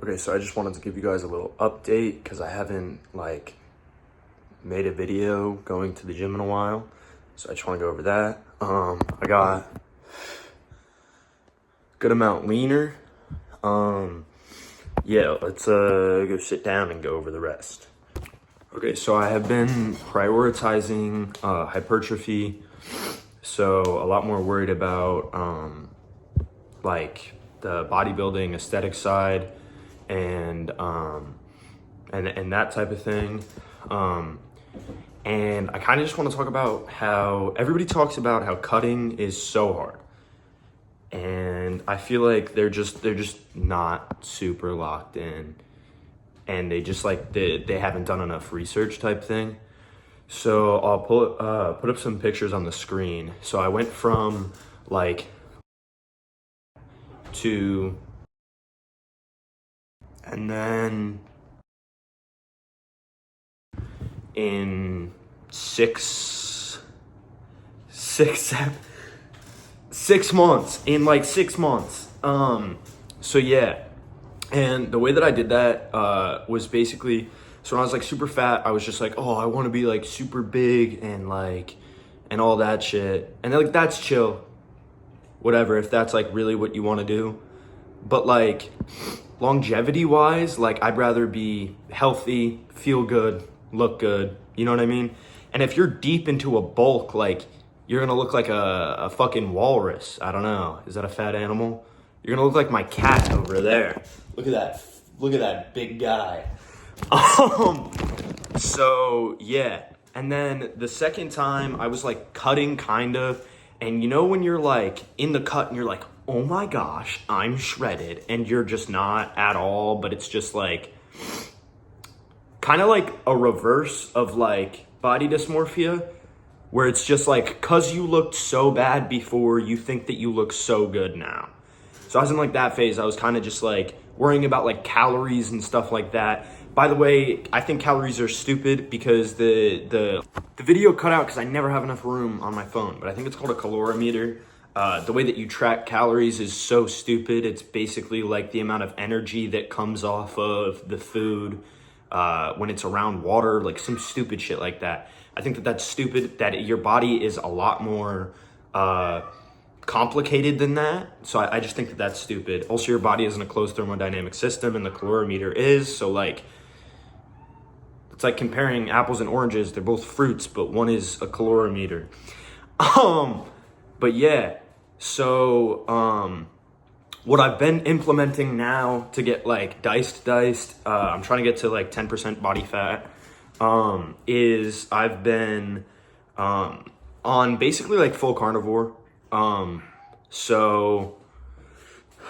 Okay, so I just wanted to give you guys a little update because I haven't made a video going to the gym in a while. So I just want to go over that. I got a good amount leaner. Yeah, let's go sit down and go over the rest. Okay, so I have been prioritizing hypertrophy. So a lot more worried about the bodybuilding aesthetic side and that type of thing. And I kind of just want to talk about how everybody talks about how cutting is so hard. And I feel like they're just not super locked in, and they just they haven't done enough research type thing. So I'll put up some pictures on the screen. So I went from to, and then in 6 months, in 6 months. So yeah, and the way that I did that was basically, so when I was super fat, I was just oh, I want to be super big and all that shit, and that's chill, whatever, if that's really what you want to do. But longevity wise, I'd rather be healthy, feel good, look good, you know what I mean? And if you're deep into a bulk, you're gonna look like a fucking walrus. I don't know, is that a fat animal? You're gonna look like my cat over there. Look at that big guy. So yeah, and then the second time I was cutting kind of, and you know when you're in the cut and you're oh my gosh, I'm shredded, and you're just not at all, but it's just kind of a reverse of body dysmorphia, where it's just cause you looked so bad before, you think that you look so good now. So I was in that phase. I was kind of just worrying about calories and stuff like that. By the way, I think calories are stupid because the video cut out because I never have enough room on my phone, but I think it's called a calorimeter. The way that you track calories is so stupid. It's basically the amount of energy that comes off of the food when it's around water, some stupid shit like that. I think that's stupid, that your body is a lot more complicated than that. So I just think that's stupid. Also, your body isn't a closed thermodynamic system, and the calorimeter is. So it's comparing apples and oranges. They're both fruits, but one is a calorimeter. But yeah, so what I've been implementing now to get diced, I'm trying to get to 10% body fat, is I've been on basically full carnivore. So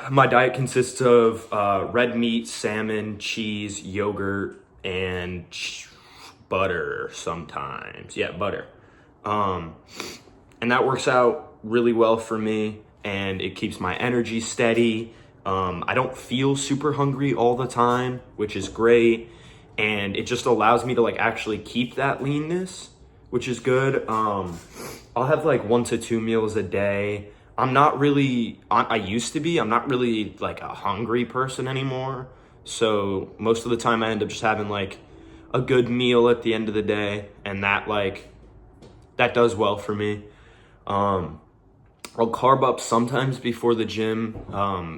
my diet consists of red meat, salmon, cheese, yogurt, and butter sometimes. Yeah, butter. And that works out really well for me, and it keeps my energy steady. I don't feel super hungry all the time, which is great. And it just allows me to actually keep that leanness, which is good. I'll have 1 to 2 meals a day. I'm not really, I used to be, I'm not really a hungry person anymore. So most of the time I end up just having a good meal at the end of the day, and that that does well for me. I'll carb up sometimes before the gym,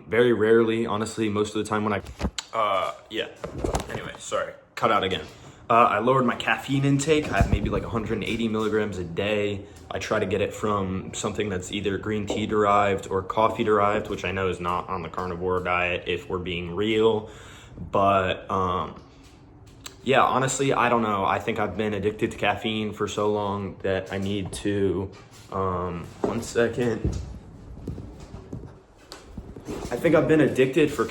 very rarely, honestly. Most of the time when yeah. Anyway, sorry, cut out again. I lowered my caffeine intake. I have maybe 180 milligrams a day. I try to get it from something that's either green tea derived or coffee derived, which I know is not on the carnivore diet if we're being real. But yeah, honestly, I don't know. I think I've been addicted to caffeine for so long that I need to, 1 second. I think I've been addicted to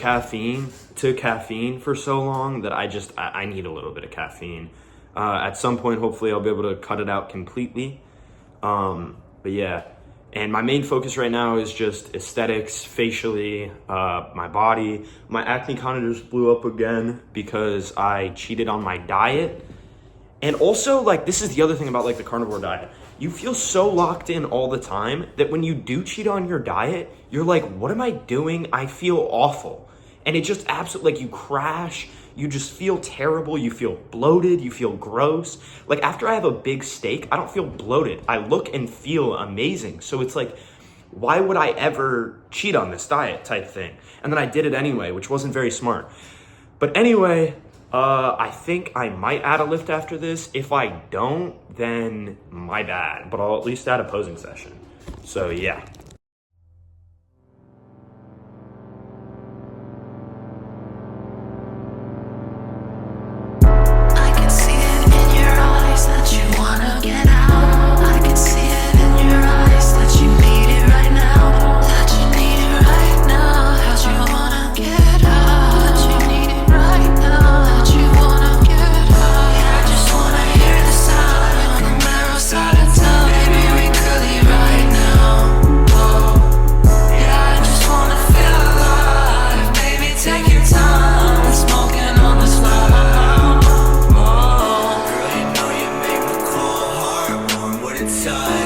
caffeine for so long that I need a little bit of caffeine. At some point, hopefully I'll be able to cut it out completely. But yeah, and my main focus right now is just aesthetics, facially, my body. My acne kind of just blew up again because I cheated on my diet. And also, this is the other thing about the carnivore diet. You feel so locked in all the time that when you do cheat on your diet, you're what am I doing? I feel awful. And it just absolutely, like, you crash, you just feel terrible, you feel bloated, you feel gross. Like, after I have a big steak, I don't feel bloated. I look and feel amazing. So it's like, why would I ever cheat on this diet type thing? And then I did it anyway, which wasn't very smart. But anyway, I think I might add a lift after this. If I don't, then my bad. But I'll at least add a posing session. So yeah. Inside